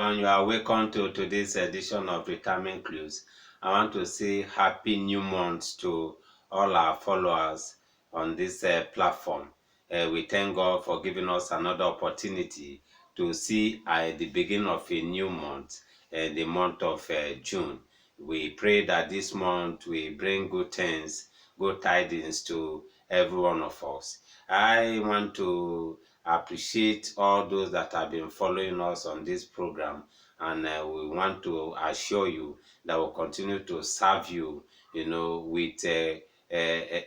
everyone. You are welcome to today's edition of Retirement Clues. I want to say happy new month to all our followers on this platform. We thank God for giving us another opportunity to see at the beginning of a new month, the month of June. We pray that this month we bring good things, good tidings to every one of us. I want to appreciate all those that have been following us on this program, and we want to assure you that we'll continue to serve you, with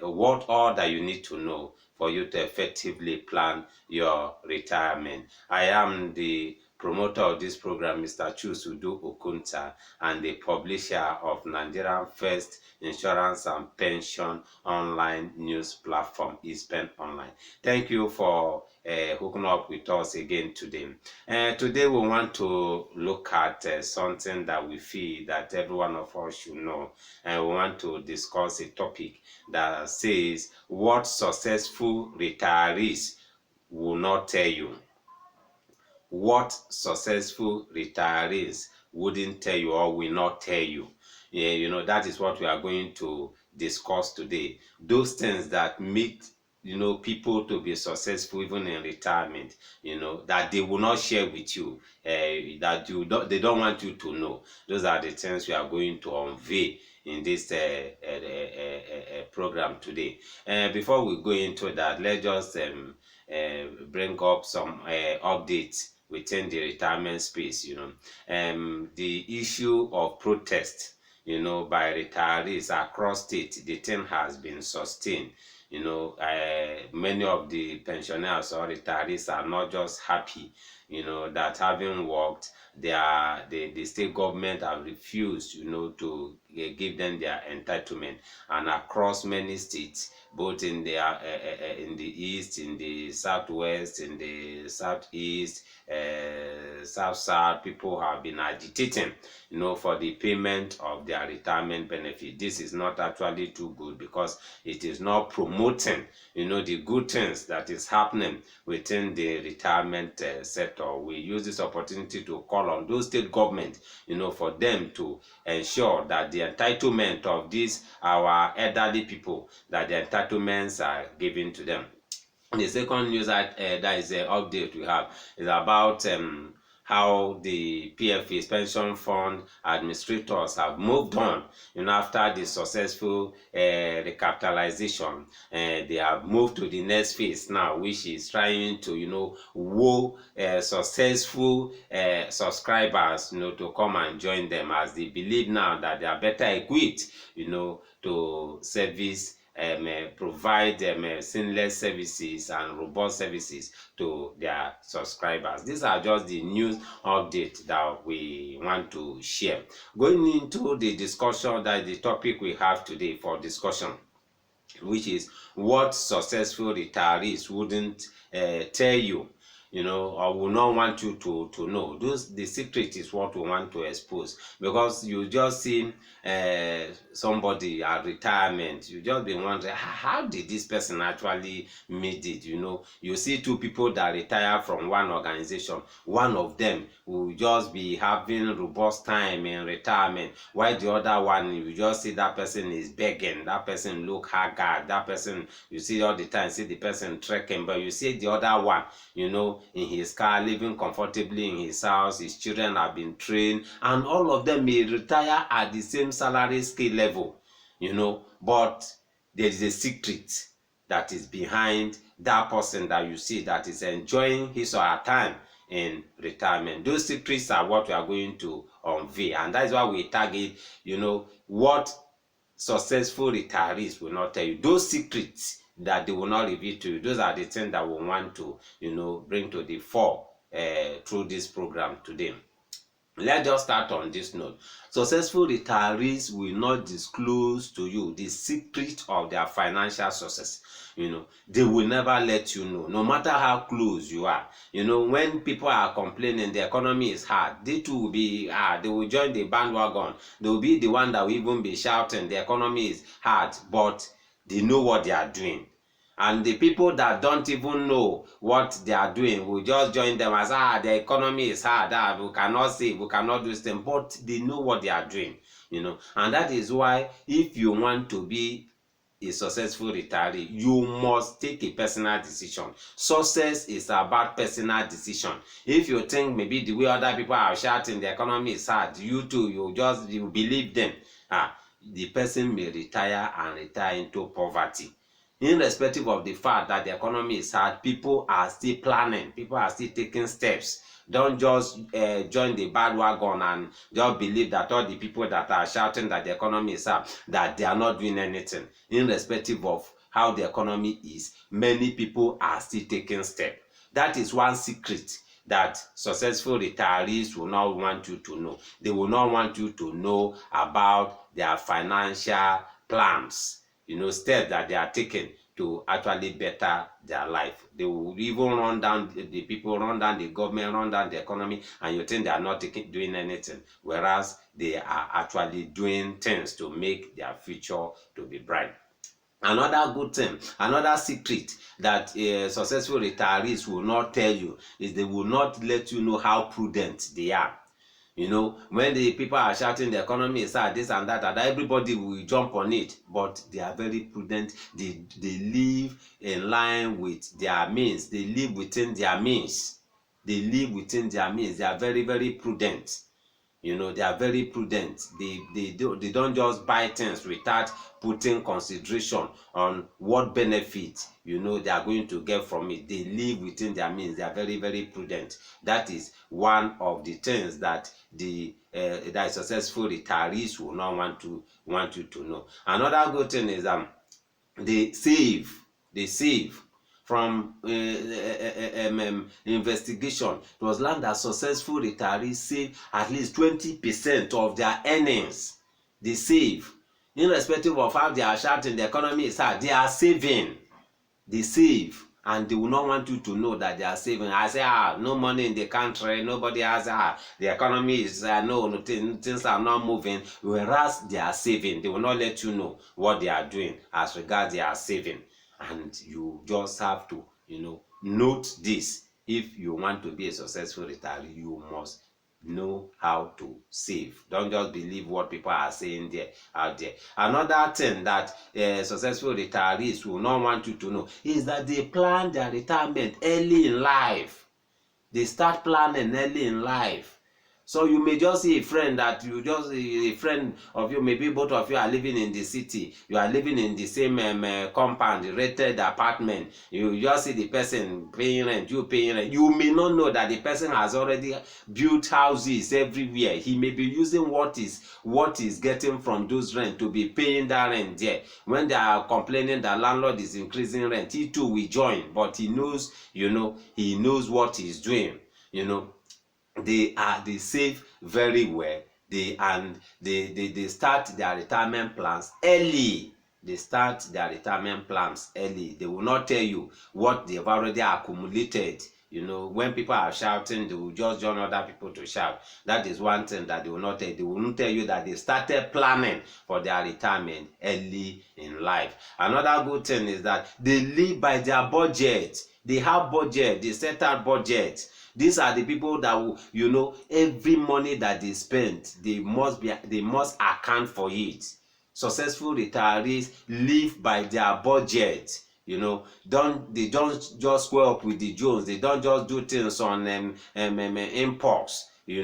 what all that you need to know for you to effectively plan your retirement. I am the promoter of this program, Mr. Chusudu Okunta, and the publisher of Nigerian First Insurance and Pension online news platform, eSpend Online. Thank you for hooking up with us again today. Today we want to look at something that we feel that every one of us should know, and we want to discuss a topic that says what successful retirees will not tell you. What successful retirees wouldn't tell you or will not tell you. Yeah, that is what we are going to discuss today. Those things that make people to be successful even in retirement, that they will not share with you, that they don't want you to know. Those are the things we are going to unveil in this program today. Before we go into that, let's just bring up some updates within the retirement space. The issue of protest, by retirees across state, the thing has been sustained. Many of the pensioners or retirees are not just happy, that having worked, the state government have refused, to give them their entitlement, and across many states, both in the east, in the southwest, in the southeast, south, people have been agitating, for the payment of their retirement benefit. This is not actually too good because it is not promoting, the good things that is happening within the retirement sector. We use this opportunity to call on those state government, for them to ensure that the entitlement of these our elderly people, that the entitlements are given to them. The second news that is an update we have is about how the PFA's pension fund administrators have moved on. After the successful recapitalization, they have moved to the next phase now, which is trying to woo successful subscribers, to come and join them, as they believe now that they are better equipped, to service provide seamless services and robust services to their subscribers. These are just the news updates that we want to share. Going into the discussion, that is the topic we have today for discussion, which is what successful retirees wouldn't tell you, or will not want you to know. The secret is what we want to expose, because you just see somebody at retirement, you just be wondering, how did this person actually made it? You see two people that retire from one organization, one of them will just be having robust time in retirement, while the other one, you just see that person is begging, that person look haggard, that person, you see all the time, see the person trekking, but you see the other one, in his car, living comfortably in his house, his children have been trained, and all of them may retire at the same salary scale level, but there is a secret that is behind that person that you see that is enjoying his or her time in retirement. Those secrets are what we are going to unveil, and that is why we target, what successful retirees will not tell you. Those secrets that they will not reveal to you, those are the things that we want to bring to the fore through this program today. Let's just start on this note. Successful retirees will not disclose to you the secret of their financial success. They will never let you know, no matter how close you are. When people are complaining the economy is hard, they too will be hard. They will join the bandwagon. They will be the one that will even be shouting the economy is hard, but they know what they are doing. And the people that don't even know what they are doing will just join them as, the economy is hard, we cannot save, we cannot do this thing, but they know what they are doing, And that is why if you want to be a successful retiree, you must take a personal decision. Success is about personal decision. If you think maybe the way other people are shouting the economy is hard, you too, you believe them, the person may retire and retire into poverty. Irrespective of the fact that the economy is hard, people are still planning, people are still taking steps. Don't just join the bandwagon and just believe that all the people that are shouting that the economy is hard, that they are not doing anything. Irrespective of how the economy is, many people are still taking steps. That is one secret that successful retirees will not want you to know. They will not want you to know about their financial plans, steps that they are taking to actually better their life. They will even run down the people, run down the government, run down the economy, and you think they are not doing anything, whereas they are actually doing things to make their future to be bright. Another good thing, another secret that successful retirees will not tell you is they will not let you know how prudent they are. When the people are shouting the economy is hard, this and that, and everybody will jump on it, but they are very prudent. They live in line with their means. They live within their means. They live within their means. They are very, very prudent. They are very prudent. They don't just buy things without putting consideration on what benefit they are going to get from it. They live within their means. They are very, very prudent. That is one of the things that that successful retirees will not want you to know. Another good thing is they save. From investigation, it was learned that successful retirees save at least 20% of their earnings. They save. Irrespective of how they are shouting the economy is hard, they are saving. They save, and they will not want you to know that they are saving. I say, no money in the country, nobody has, the economy is, no, things are not moving, whereas they are saving. They will not let you know what they are doing as regards they are saving. And you just have to, note this. If you want to be a successful retiree, you must know how to save. Don't just believe what people are saying out there. Another thing that successful retirees will not want you to know is that they plan their retirement early in life. They start planning early in life. So you may just see a friend a friend of you, maybe both of you are living in the city, you are living in the same compound, rented apartment. You just see the person paying rent, you paying rent. You may not know that the person has already built houses everywhere. He may be using what is getting from those rent to be paying that rent there. When they are complaining that landlord is increasing rent, he too will join, but he knows, he knows what he's doing. They save very well. They start their retirement plans early. They will not tell you what they've already accumulated. When people are shouting, they will just join other people to shout. That is one thing that they will not tell you. They will not tell you that they started planning for their retirement early in life. Another good thing is that they live by their budget. They have budget. They set out budget. These are the people that will, every money that they spend, they must account for it. Successful retirees live by their budget. They don't just go up with the Jones. They don't just do things on impulse. They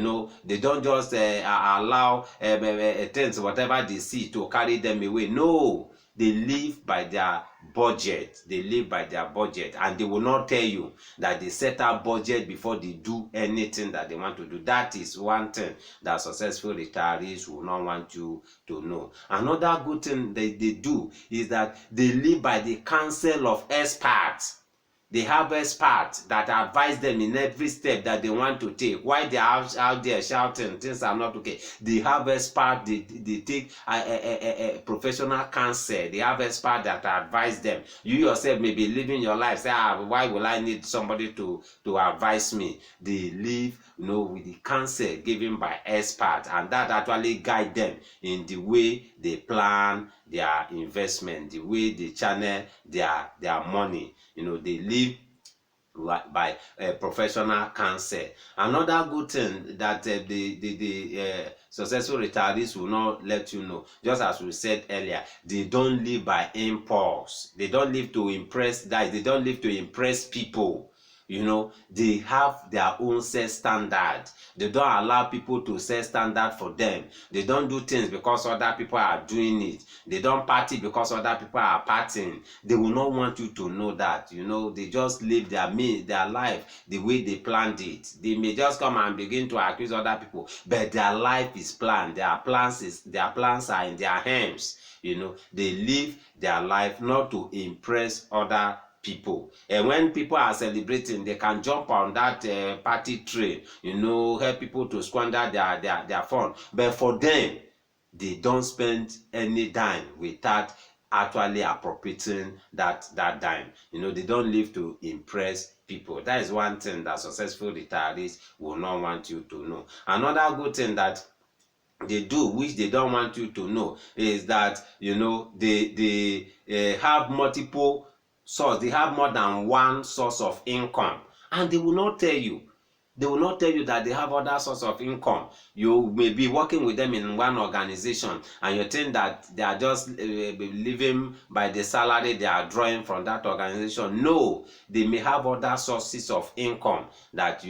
don't just allow things, whatever they see, to carry them away. No, they live by their budget. And they will not tell you that they set up budget before they do anything that they want to do. That is one thing that successful retirees will not want you to know. Another good thing they do is that they live by the counsel of experts. They have experts that advise them in every step that they want to take. While they are out there shouting, things are not okay. They have experts, they take a professional counsel. They have experts that advise them. You yourself may be living your life, say, why will I need somebody to advise me? They live, with the counsel given by experts, and that actually guide them in the way they plan their investment, the way they channel their money. They live by professional counsel. Another good thing that the successful retirees will not let you know, just as we said earlier, they don't live by impulse. They don't live to impress guys. They don't live to impress people. They have their own set standard. They don't allow people to set standard for them. They don't do things because other people are doing it. They don't party because other people are partying. They will not want you to know that. They just live their life the way they planned it. They may just come and begin to accuse other people, but their life is planned. Their plans are in their hands. They live their life not to impress other people. And when people are celebrating, they can jump on that party train, help people to squander their fun. But for them, they don't spend any dime without actually appropriating that dime. They don't live to impress people. That is one thing that successful retirees will not want you to know. Another good thing that they do, which they don't want you to know, is that they have multiple source. They have more than one source of income, and they will not tell you. They will not tell you that they have other source of income. You may be working with them in one organization, and you think that they are just living by the salary they are drawing from that organization. No, they may have other sources of income that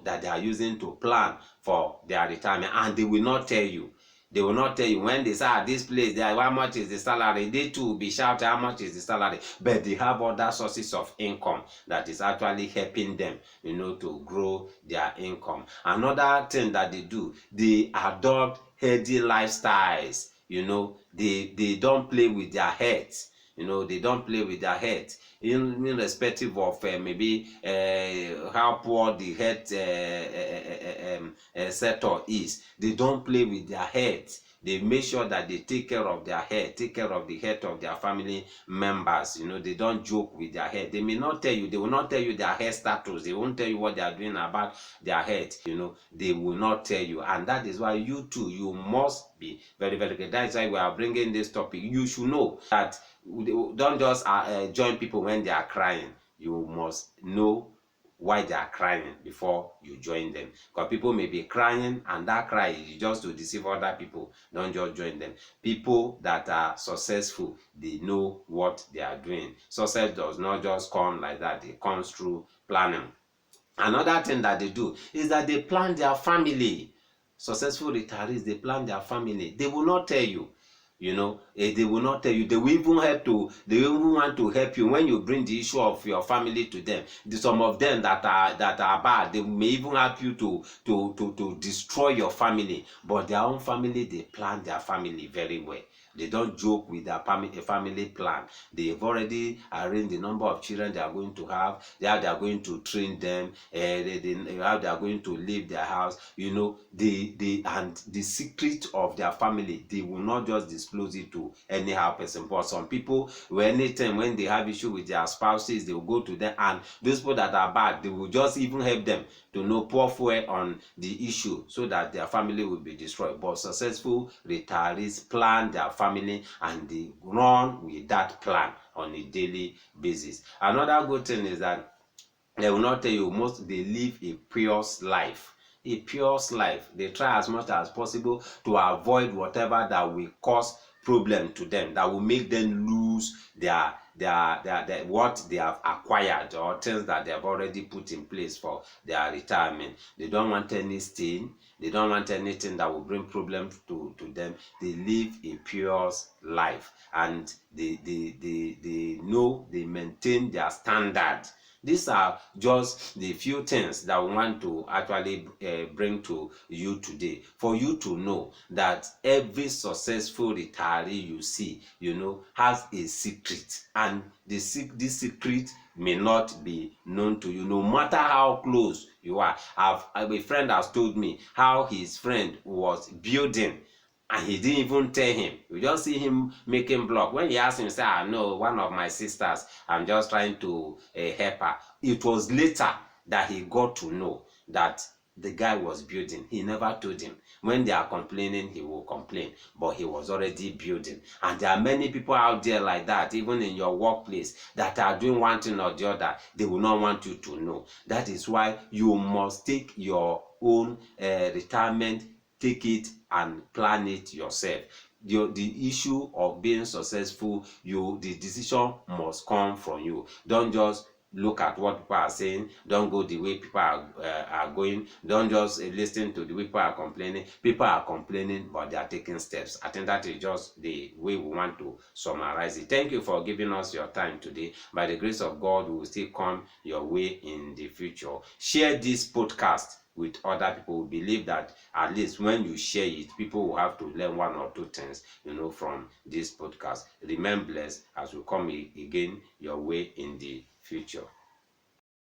that they are using to plan for their retirement, and they will not tell you. They will not tell you. When they say, this place, how much is the salary? They too will be shouting, how much is the salary? But they have other sources of income that is actually helping them, to grow their income. Another thing that they do, they adopt healthy lifestyles. They don't play with their heads. They don't play with their heads. Irrespective of maybe how poor the health sector is, they don't play with their heads. They make sure that they take care of their health, take care of the health of their family members. They don't joke with their health. They may not tell you, they will not tell you their health status. They won't tell you what they are doing about their health. They will not tell you. And that is why you too, you must be very, very good. That is why we are bringing this topic. You should know that don't just join people when they are crying. You must know why they are crying before you join them, because people may be crying, and that cry is just to deceive other people. Don't just join them. People that are successful, they know what they are doing. Success does not just come like that. It comes through planning. Another thing that they do is that they plan their family. Successful retirees, they plan their family. They will not tell you. They will not tell you. They will even they even want to help you when you bring the issue of your family to them. Some of them that are bad, they may even help you to destroy your family. But their own family, they plan their family very well. They don't joke with their family plan. They've already arranged the number of children they are going to have, how they are going to train them, how they are going to leave their house. And the secret of their family, they will not just disclose it to anyhow person. But some people, anytime when they have issue with their spouses, they will go to them, and those people that are bad, they will just even help them to pour fuel on the issue so that their family will be destroyed. But successful retirees plan their family, and they run with that plan on a daily basis. Another good thing is that they will not tell you, they live a pious life. A pious life. They try as much as possible to avoid whatever that will cause problem to them, that will make them lose their what they have acquired, or things that they have already put in place for their retirement. They don't want any stain. They don't want anything that will bring problems to them. They live a pure life, and they know they maintain their standard. These are just the few things that we want to actually bring to you today, for you to know that every successful retiree you see, has a secret, and this secret may not be known to you, no matter how close you are. A friend has told me how his friend was building, and he didn't even tell him. You just see him making block. When he asked him, say, no, one of my sisters, I'm just trying to help her. It was later that he got to know that The guy was building. He never told him. When they are complaining, he will complain, but he was already building. And there are many people out there like that, even in your workplace, that are doing one thing or the other. They will not want you to know. That is why you must take your own retirement, take it and plan it yourself. The issue of being successful, the decision must come from you. Don't just look at what people are saying. Don't go the way people are going. Don't just listen to the way people are complaining. People are complaining, but they are taking steps. I think that is just the way we want to summarize it. Thank you for giving us your time today. By the grace of God, we will still come your way in the future. Share this podcast with other people. We believe that at least when you share it, people will have to learn one or two things, from this podcast. Remain blessed as we come again your way in the future.